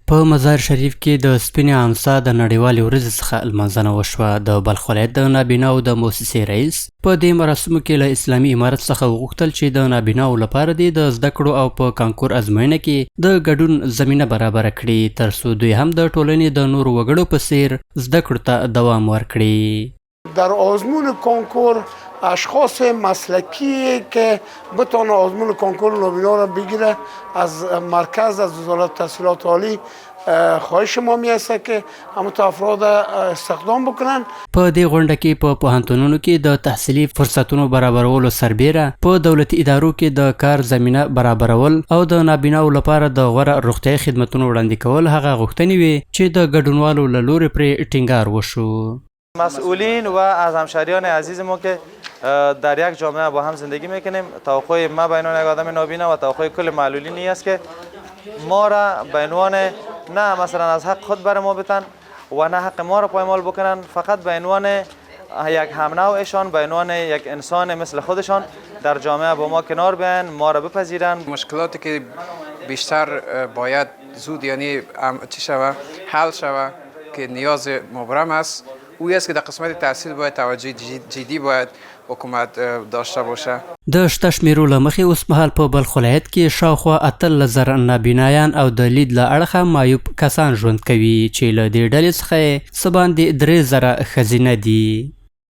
په مزار شریف کې د سپینې امسا د نړیوالې ورځې څخه لمانځنه وشوه. د بلخ ولایت د نابیناو د موسسې رئیس په دې مراسمو کې له اسلامي امارت څخه وغوښتل چې د نابیناو لپاره د زده کړو او په کانکور ازموینه کې د ګډون زمینه برابره کړي، ترڅو دوی هم د ټولنې د نورو وګړو په څیر زده کړو ته دوام ورکړي. در آزمون کنکور اشخاص مسلکی که بتونه آزمون کنکور نابینا را بگیره از مرکز از وزارت تحصیلات عالی خواهش ما میسته که همون افراد استخدام بکنن. په دې غونډه کې په پوهنتونونو کې د تحصیلي فرصتونو برابرولو سربیره په دولتي ادارو کې د کار زمینه برابرول او د نابیناو لپاره د غوره روغتیايي خدمتونو وړاندې کول هغه غوښتنې وي چې د ګډونوالو له لوري پرې ټینګار وشو. مسئولین و از همشهریان عزیز ما که در یک جامعه با هم زندگی میکنیم، توقع ما به عنوان یک آدم نابینا و توقع کل معلولین این است که ما را به عنوان نه مثلا از حق خود بر ما بتن و نه حق ما را پایمال بکنن، فقط به عنوان یک همنوعشان، به عنوان یک انسان مثل خودشان در جامعه با ما کنار بیاین، ما را بپذیرن. مشکلاتی که بیشتر باید زود یعنی چی شوه حل شوه که نیاز مبرم است، او است که در قسمت تحصیل باید توجه جدی باید حکومت داشته باشه. د شته شمیرو له مخې اوسمهال په بلخ ولایت کې شاوخوا 18,000 نابینایان او د لید له اړخه معیوب کسان ژوند کوي، چې له دې ډلې څخه څه باندې 3,000 ښځینه دي.